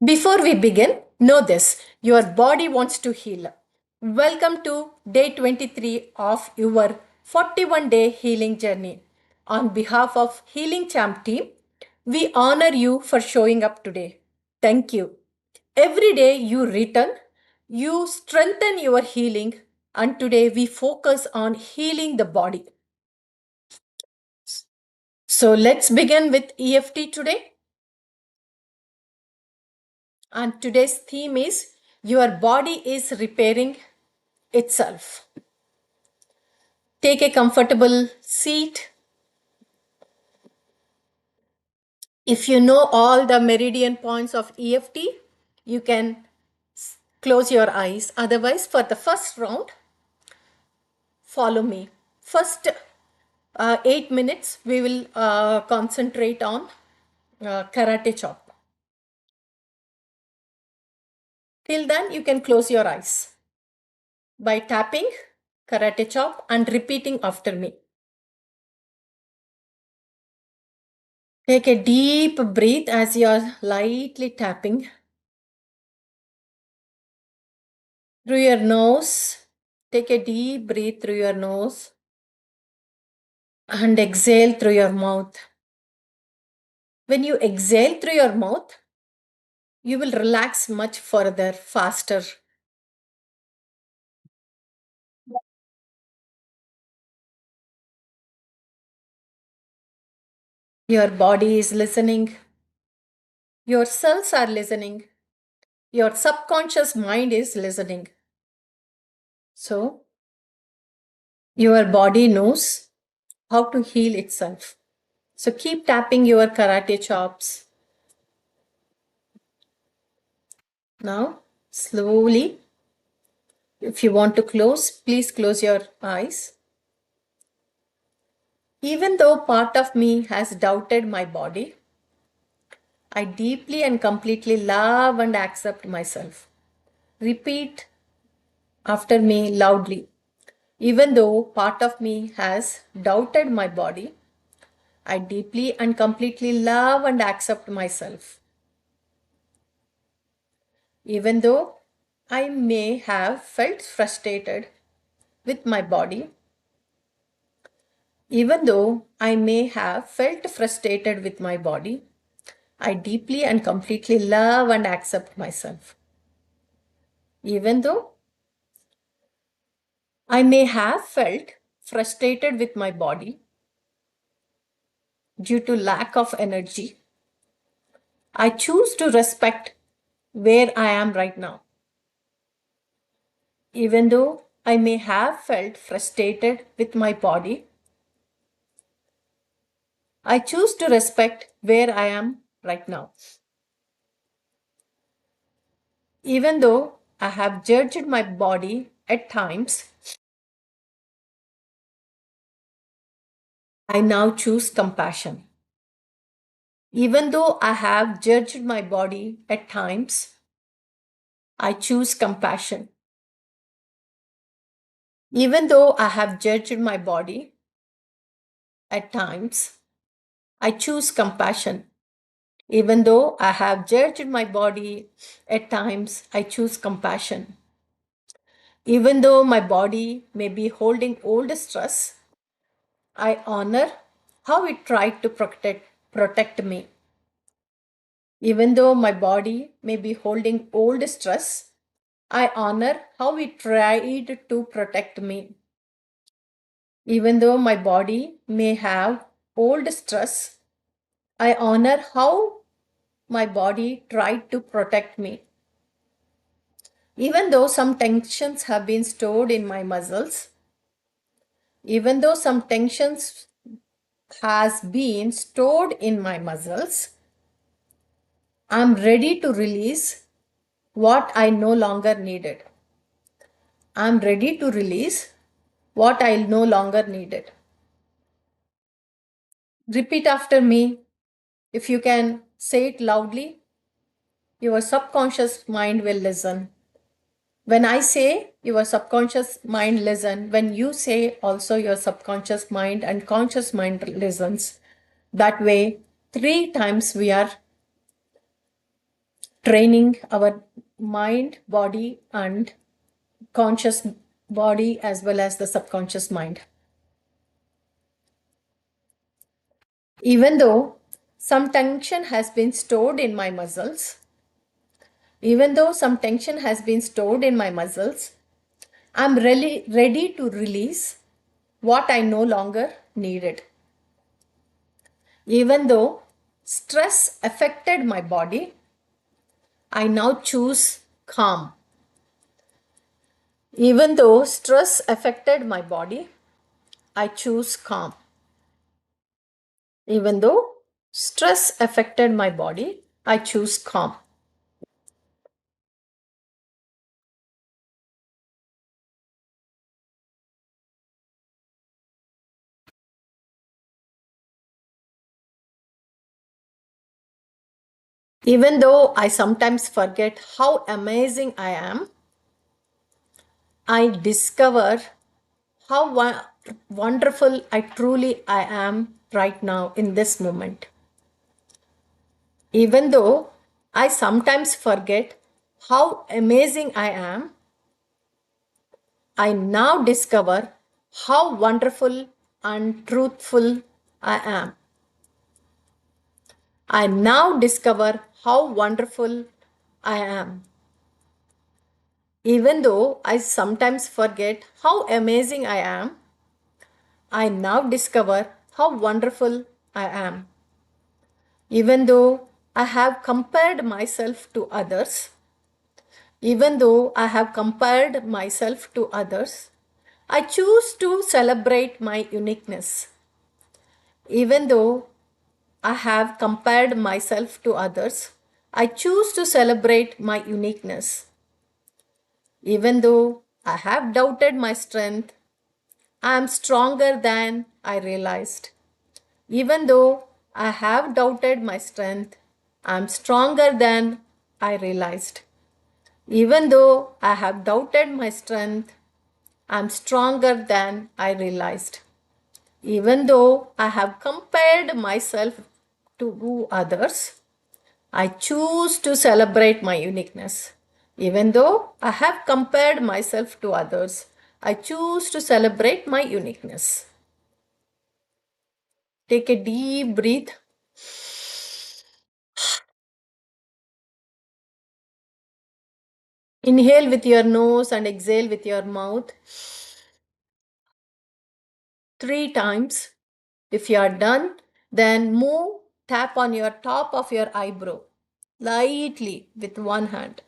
Before we begin, know this your body wants to heal. Welcome to day 23 of your 41-day healing journey. On behalf of Healing Champ team, we honor you for showing up today. Thank you. Every day you return, you strengthen your healing, and today we focus on healing the body. So let's begin with EFT today. And today's theme is your body is repairing itself. Take a comfortable seat. If you know all the meridian points of EFT, you can close your eyes. Otherwise, for the first round, follow me. First 8 minutes, we will concentrate on karate chop. Till then, you can close your eyes by tapping karate chop and repeating after me. Take a deep breath as you are lightly tapping through your nose. Take a deep breath through your nose and exhale through your mouth. When you exhale through your mouth, you will relax much further, faster. Your body is listening. Your cells are listening. Your subconscious mind is listening. So, your body knows how to heal itself. So, keep tapping your karate chops. Now, slowly, if you want to close, please close your eyes. Even though part of me has doubted my body, I deeply and completely love and accept myself. Repeat after me loudly. Even though part of me has doubted my body, I deeply and completely love and accept myself. Even though I may have felt frustrated with my body, even though I may have felt frustrated with my body, I deeply and completely love and accept myself. Even though I may have felt frustrated with my body due to lack of energy, I choose to respect where I am right now. Even though I may have felt frustrated with my body, I choose to respect where I am right now. Even though I have judged my body at times, I now choose compassion. Even though I have judged my body at times, I choose compassion. Even though I have judged my body at times, I choose compassion. Even though I have judged my body at times, I choose compassion. Even though my body may be holding old stress, I honor how it tried to protect me. Even though my body may be holding old stress, I honor how it tried to protect me. Even though my body may have old stress, I honor how my body tried to protect me. Even though some tensions have been stored in my muscles, even though some tensions has been stored in my muscles, I'm ready to release what I no longer needed. I'm ready to release what I no longer needed. Repeat after me. If you can say it loudly, your subconscious mind will listen. When I say, your subconscious mind listen. When you say, also your subconscious mind and conscious mind listens. That way, 3 times we are training our mind, body, and conscious body as well as the subconscious mind. Even though some tension has been stored in my muscles, even though some tension has been stored in my muscles, I'm really ready to release what I no longer needed. Even though stress affected my body, I now choose calm. Even though stress affected my body, I choose calm. Even though stress affected my body, I choose calm. Even though I sometimes forget how amazing I am, I discover how wonderful I am right now in this moment. Even though I sometimes forget how amazing I am, I now discover how wonderful and truthful I am. I now discover how wonderful I am. Even though I sometimes forget how amazing I am, I now discover how wonderful I am. Even though I have compared myself to others, even though I have compared myself to others, I choose to celebrate my uniqueness. Even though I have compared myself to others, I choose to celebrate my uniqueness. Even though I have doubted my strength, I am stronger than I realized. Even though I have doubted my strength, I am stronger than I realized. Even though I have doubted my strength, I am stronger than I realized. Even though I have compared myself to others, I choose to celebrate my uniqueness. Even though I have compared myself to others, I choose to celebrate my uniqueness. Take a deep breath. Inhale with your nose and exhale with your mouth 3 times. If you are done, then tap on your top of your eyebrow lightly with one hand.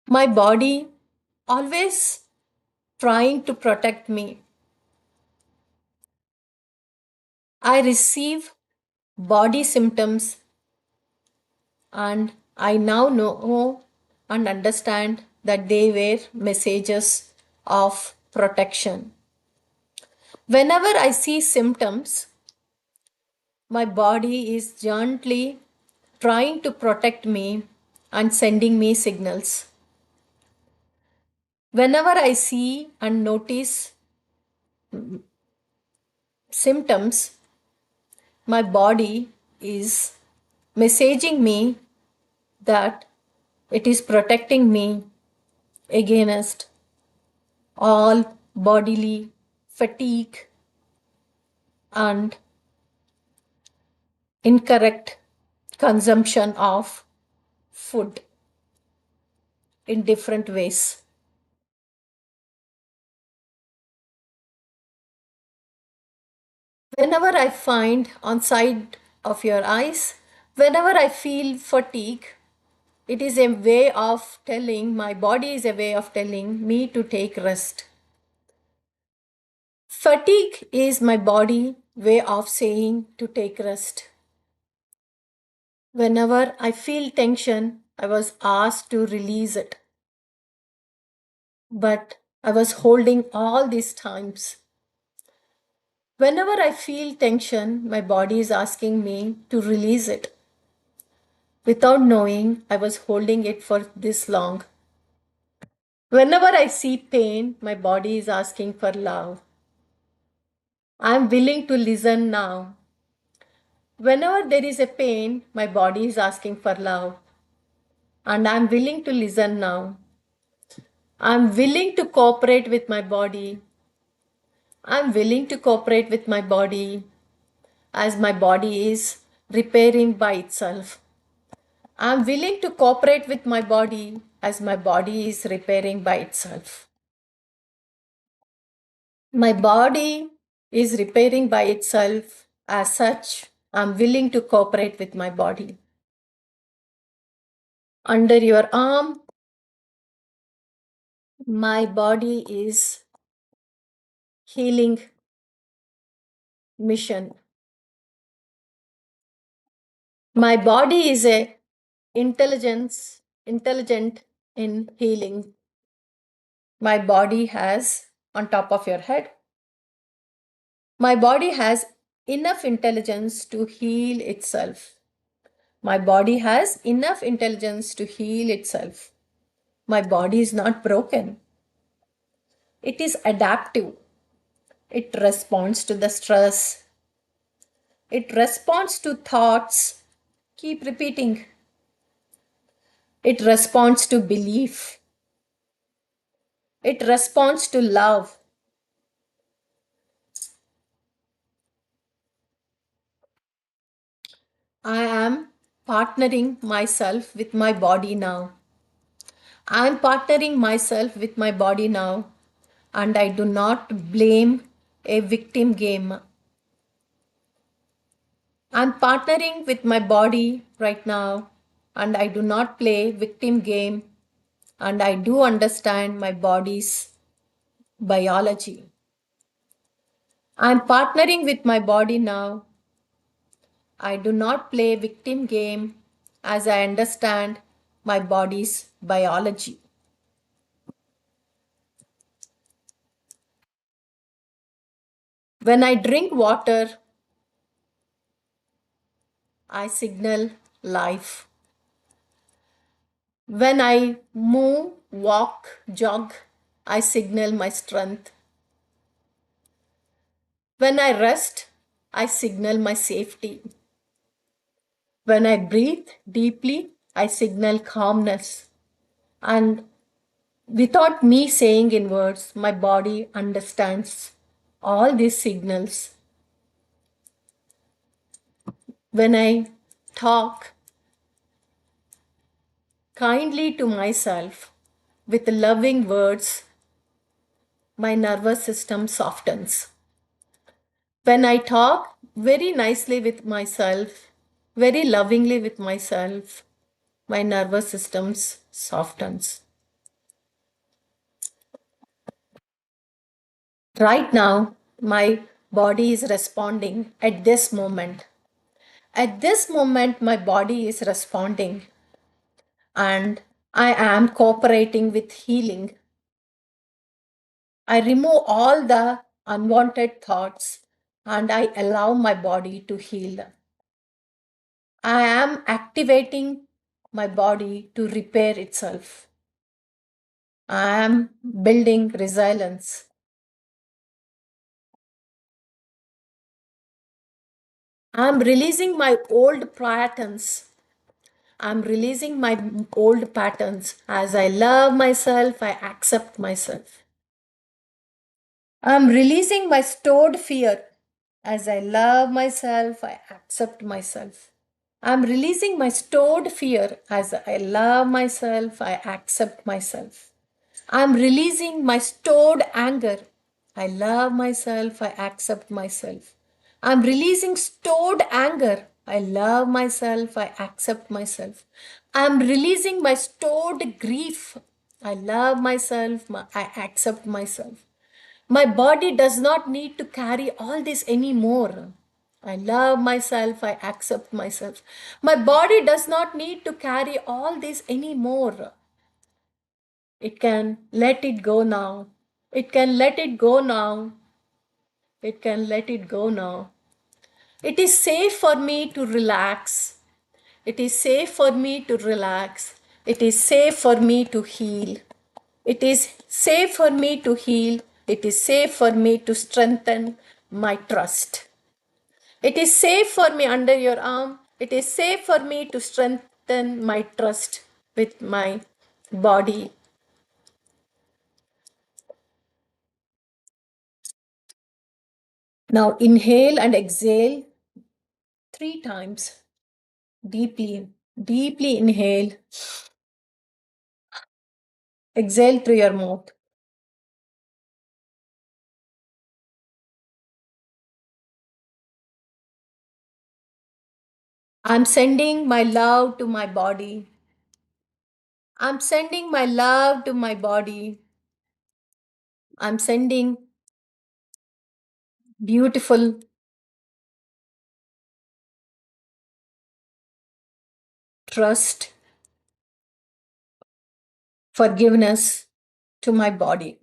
My body always trying to protect me. I receive body symptoms and I now know and understand that they were messages of protection. Whenever I see symptoms, my body is gently trying to protect me and sending me signals. Whenever I see and notice symptoms, my body is messaging me that it is protecting me against all bodily fatigue and incorrect consumption of food in different ways. Whenever I find on side of your eyes, whenever I feel fatigue, it is a way of telling, my body is a way of telling me to take rest. Fatigue is my body way of saying to take rest. Whenever I feel tension, I was asked to release it. But I was holding all these times. Whenever I feel tension, my body is asking me to release it. Without knowing, I was holding it for this long. Whenever I see pain, my body is asking for love. I am willing to listen now. Whenever there is a pain, my body is asking for love. And I'm willing to listen now. I'm willing to cooperate with my body. I'm willing to cooperate with my body as my body is repairing by itself. I'm willing to cooperate with my body as my body is repairing by itself. My body is repairing by itself. As such, I'm willing to cooperate with my body. Under your arm, my body is healing mission. My body is a intelligent in healing. My body has on top of your head. My body has enough intelligence to heal itself. My body has enough intelligence to heal itself. My body is not broken. It is adaptive. It responds to the stress. It responds to thoughts. Keep repeating. It responds to belief. It responds to love. I am partnering myself with my body now. I am partnering myself with my body now, and I do not blame a victim game. I'm partnering with my body right now, and I do not play victim game, and I do understand my body's biology. I'm partnering with my body now. I do not play victim game as I understand my body's biology. When I drink water, I signal life. When I move, walk, jog, I signal my strength. When I rest, I signal my safety. When I breathe deeply, I signal calmness. And without me saying in words, my body understands all these signals. When I talk kindly to myself with loving words, my nervous system softens. When I talk very nicely with myself, very lovingly with myself, my nervous system softens. Right now, my body is responding at this moment. At this moment, my body is responding, and I am cooperating with healing. I remove all the unwanted thoughts and I allow my body to heal. I am activating my body to repair itself. I am building resilience. I am releasing my old patterns. I'm releasing my old patterns. As I love myself, I accept myself. I'm releasing my stored fear. As I love myself, I accept myself. I'm releasing my stored fear. As I love myself, I accept myself. I'm releasing my stored anger. I love myself, I accept myself. I'm releasing stored anger. I love myself, I accept myself. I'm releasing my stored grief. I love myself, I accept myself. My body does not need to carry all this anymore. I love myself, I accept myself. My body does not need to carry all this anymore. It can let it go now. It can let it go now. It can let it go now. It is safe for me to relax. It is safe for me to relax. It is safe for me to heal. It is safe for me to heal. It is safe for me to strengthen my trust. It is safe for me under your arm. It is safe for me to strengthen my trust with my body. Now inhale and exhale 3 times deeply. Deeply inhale, exhale through your mouth. I'm sending my love to my body. I'm sending my love to my body. I'm sending beautiful trust, forgiveness to my body.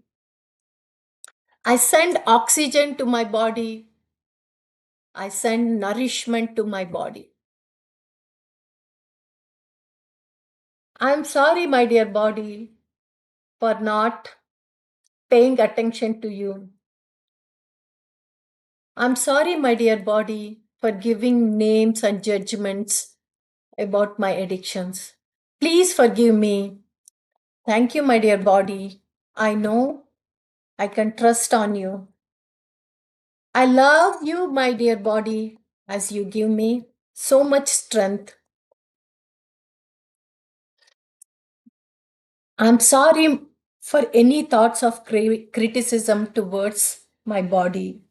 I send oxygen to my body. I send nourishment to my body. I'm sorry, my dear body, for not paying attention to you. I'm sorry, my dear body, for giving names and judgments about my addictions. Please forgive me. Thank you, my dear body. I know I can trust on you. I love you, my dear body, as you give me so much strength. I'm sorry for any thoughts of criticism towards my body.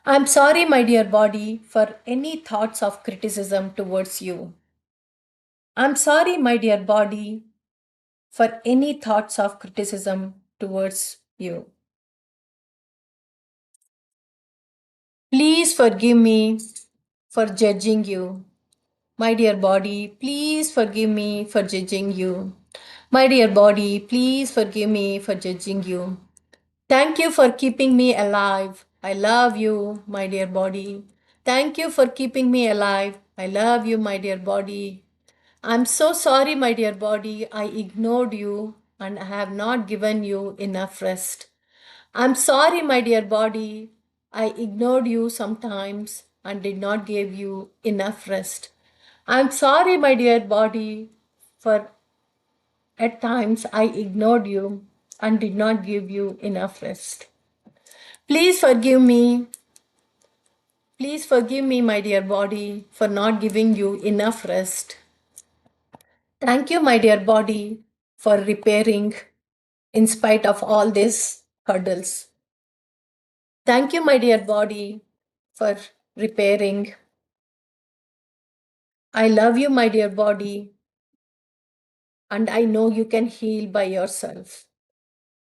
I'm sorry, my dear body, for any thoughts of criticism towards you. I'm sorry, my dear body, for any thoughts of criticism towards you. Please forgive me for judging you. My dear body, please forgive me for judging you. My dear body, please forgive me for judging you. Thank you for keeping me alive. I love you, my dear body. Thank you for keeping me alive. I love you, my dear body. I'm so sorry, my dear body. I ignored you and I have not given you enough rest. I'm sorry, my dear body. I ignored you sometimes and did not give you enough rest. I'm sorry, my dear body, for at times I ignored you and did not give you enough rest. Please forgive me. Please forgive me, my dear body, for not giving you enough rest. Thank you, my dear body, for repairing in spite of all these hurdles. Thank you, my dear body, for repairing. I love you, my dear body, and I know you can heal by yourself.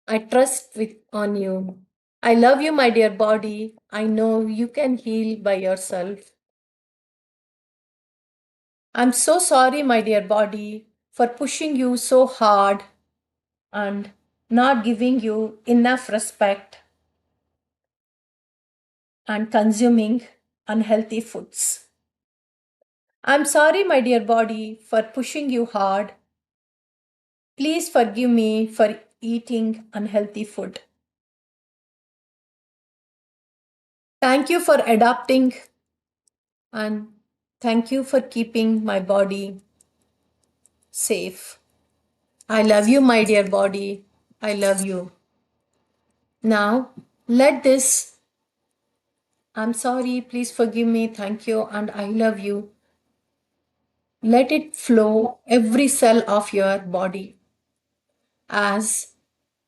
I trust on you. I love you, my dear body. I know you can heal by yourself. I'm so sorry, my dear body, for pushing you so hard and not giving you enough respect and consuming unhealthy foods. I'm sorry, my dear body, for pushing you hard. Please forgive me for eating unhealthy food. Thank you for adopting and thank you for keeping my body safe. I love you, my dear body. I love you. Now, let this, I'm sorry, please forgive me, thank you, and I love you. Let it flow every cell of your body as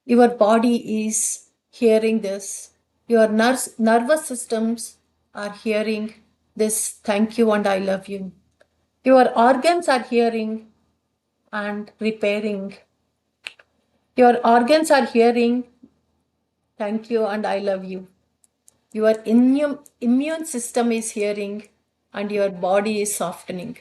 your body is hearing this. Your nervous systems are hearing this thank you and I love you. Your organs are hearing and repairing. Your organs are hearing thank you and I love you. Your immune system is hearing and your body is softening.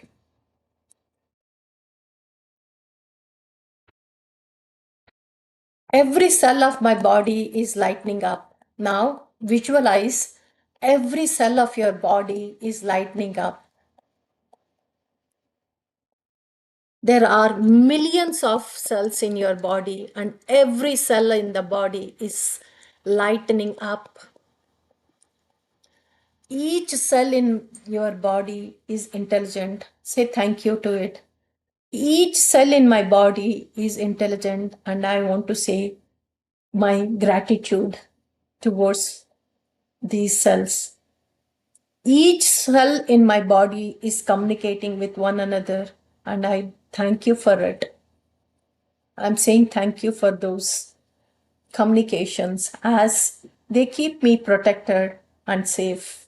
Every cell of my body is lightening up. Now visualize every cell of your body is lightening up. There are millions of cells in your body, and every cell in the body is lightening up. Each cell in your body is intelligent. Say thank you to it. Each cell in my body is intelligent, and I want to say my gratitude towards these cells. Each cell in my body is communicating with one another, and I thank you for it. I'm saying thank you for those communications as they keep me protected and safe.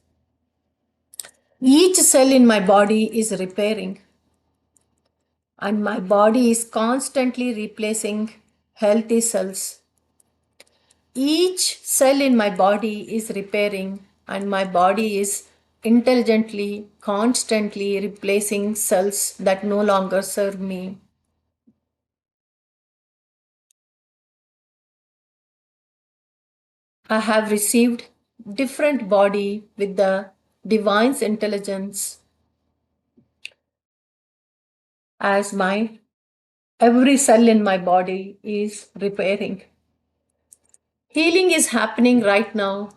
Each cell in my body is repairing, and my body is constantly replacing healthy cells. Each cell in my body is repairing, and my body is intelligently, constantly replacing cells that no longer serve me. I have received different body with the divine's intelligence as my every cell in my body is repairing. Healing is happening right now.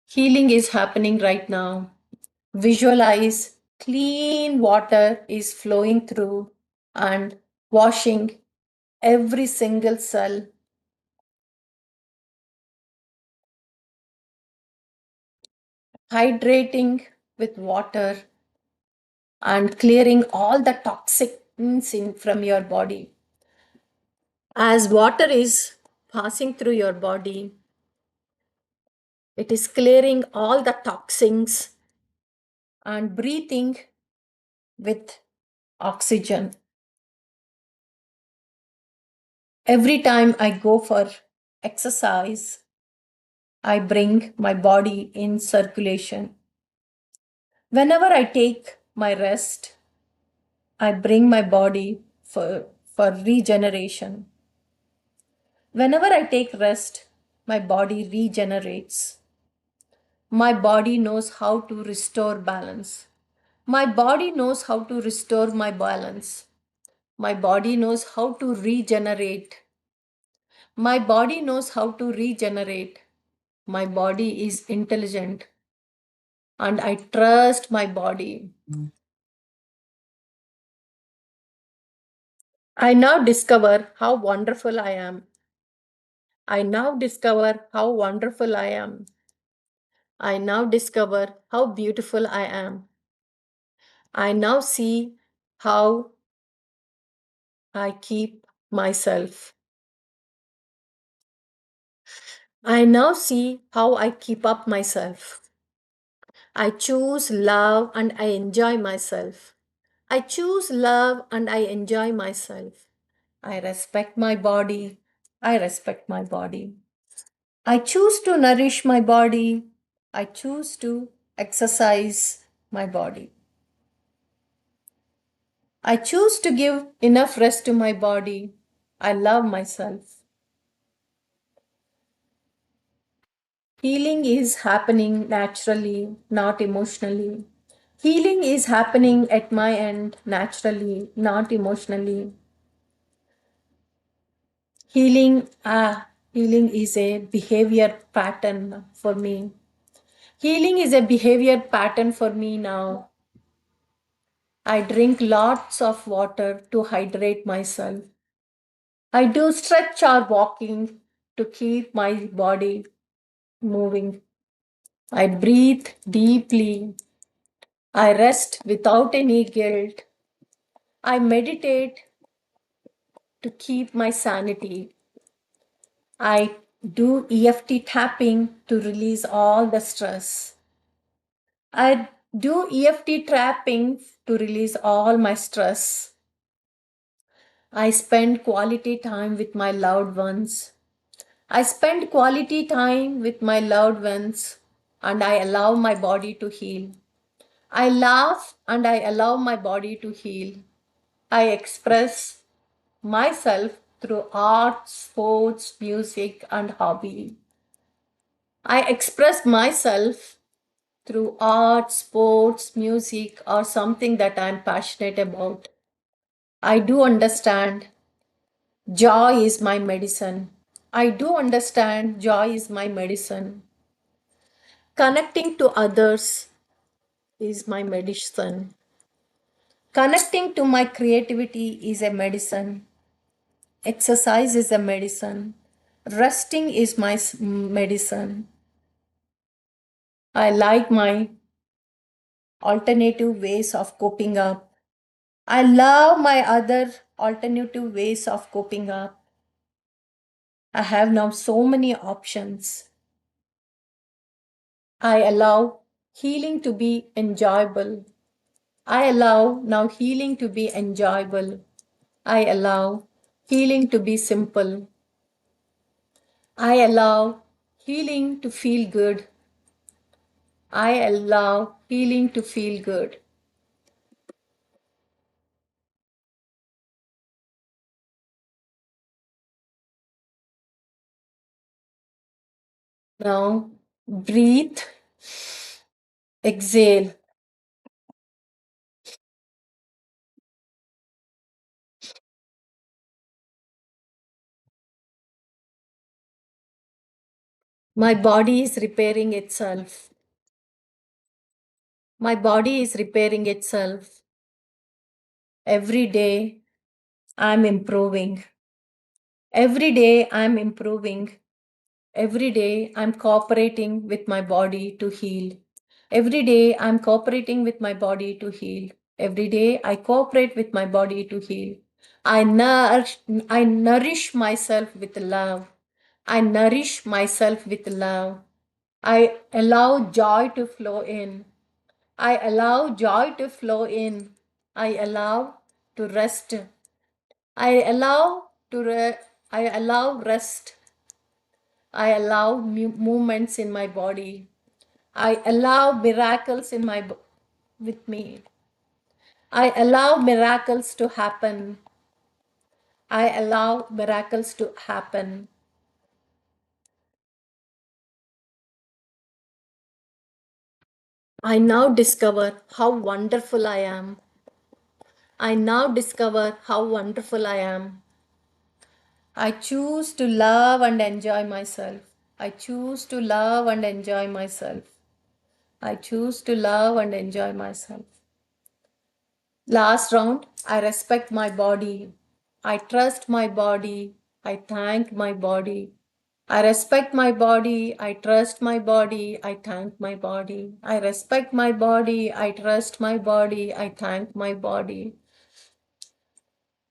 Healing is happening right now. Visualize clean water is flowing through and washing every single cell, hydrating with water and clearing all the toxins in from your body. As water is passing through your body, it is clearing all the toxins and breathing with oxygen. Every time I go for exercise, I bring my body in circulation. Whenever I take my rest, I bring my body for regeneration. Whenever I take rest, my body regenerates. My body knows how to restore balance. My body knows how to restore my balance. My body knows how to regenerate. My body knows how to regenerate. My body is intelligent and I trust my body. I now discover how wonderful I am. I now discover how wonderful I am. I now discover how beautiful I am. I now see how I keep myself. I now see how I keep up myself. I choose love and I enjoy myself. I choose love and I enjoy myself. I respect my body. I respect my body. I choose to nourish my body. I choose to exercise my body. I choose to give enough rest to my body. I love myself. Healing is happening naturally, not emotionally. Healing is happening at my end naturally, not emotionally. Healing is a behavior pattern for me. Healing is a behavior pattern for me now. I drink lots of water to hydrate myself. I do stretch or walking to keep my body moving. I breathe deeply. I rest without any guilt. I meditate to keep my sanity. I do EFT tapping to release all the stress. I do EFT tapping to release all my stress. I spend quality time with my loved ones. I spend quality time with my loved ones and I allow my body to heal. I laugh and I allow my body to heal. I express myself through art, sports, music, and hobby. I express myself through art, sports, music, or something that I'm passionate about. I do understand joy is my medicine. I do understand joy is my medicine. Connecting to others is my medicine. Connecting to my creativity is a medicine. Exercise is a medicine. Resting is my medicine. I like my alternative ways of coping up. I love my other alternative ways of coping up. I have now so many options. I allow healing to be enjoyable. I allow now healing to be enjoyable. I allow healing to be simple. I allow healing to feel good. I allow healing to feel good. Now breathe, exhale. My body is repairing itself. My body is repairing itself. Every day I'm improving. Every day I'm improving. Every day I'm cooperating with my body to heal. Every day I'm cooperating with my body to heal. Every day I cooperate with my body to heal. I nourish, I nourish myself with love. I nourish myself with love. I allow joy to flow in. I allow joy to flow in. I allow to rest. I allow to I allow rest. I allow movements in my body. I allow miracles in my with me. I allow miracles to happen. I allow miracles to happen. I now discover how wonderful I am. I now discover how wonderful I am. I choose to love and enjoy myself. I choose to love and enjoy myself. I choose to love and enjoy myself. Last round, I respect my body. I trust my body. I thank my body. I respect my body. I trust my body. I thank my body. I respect my body. I trust my body. I thank my body.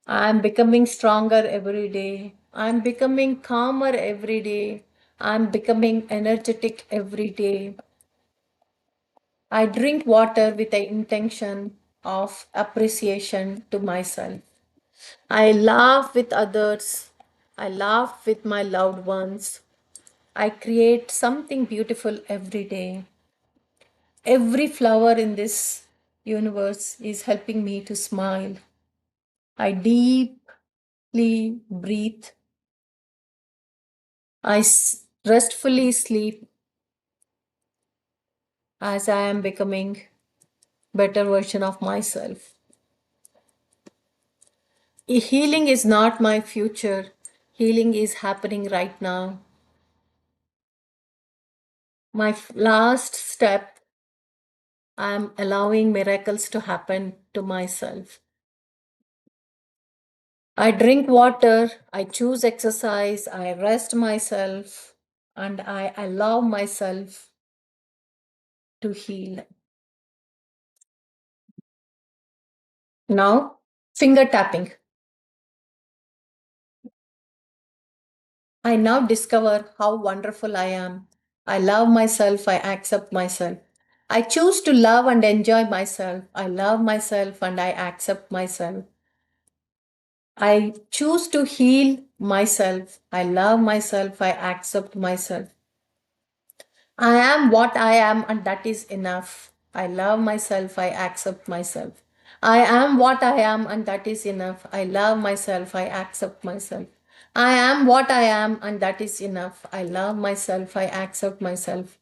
I am becoming stronger every day. I am becoming calmer every day. I am becoming energetic every day. I drink water with the intention of appreciation to myself. I laugh with others. I laugh with my loved ones. I create something beautiful every day. Every flower in this universe is helping me to smile. I deeply breathe. I restfully sleep as I am becoming better version of myself. Healing is not my future. Healing is happening right now. My last step, I am allowing miracles to happen to myself. I drink water, I choose exercise, I rest myself, and I allow myself to heal. Now, finger tapping. I now discover how wonderful I am. I love myself, I accept myself. I choose to love and enjoy myself. I love myself and I accept myself. I choose to heal myself. I love myself, I accept myself. I am what I am, and that is enough. I love myself, I accept myself. I am what I am, and that is enough. I love myself, I accept myself. I am what I am, and that is enough. I love myself, I accept myself.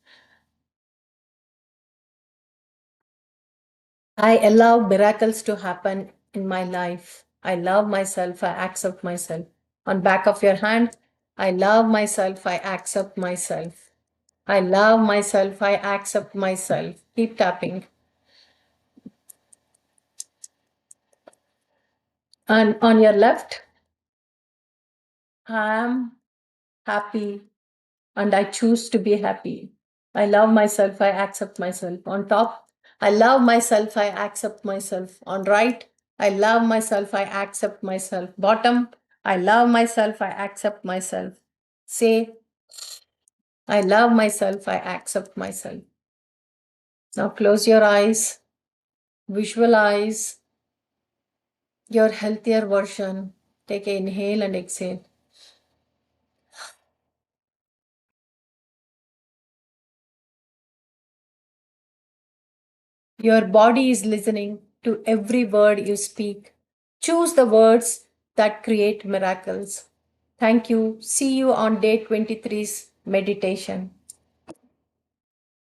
I allow miracles to happen in my life. I love myself, I accept myself. On back of your hand, I love myself, I accept myself. I love myself. I accept myself. Keep tapping. And on your left, I am happy and I choose to be happy. I love myself. I accept myself. On top, I love myself. I accept myself. On right, I love myself. I accept myself. Bottom, I love myself. I accept myself. Say, I love myself. I accept myself. Now close your eyes. Visualize your healthier version. Take an inhale and exhale. Your body is listening to every word you speak. Choose the words that create miracles. Thank you. See you on day 23's meditation.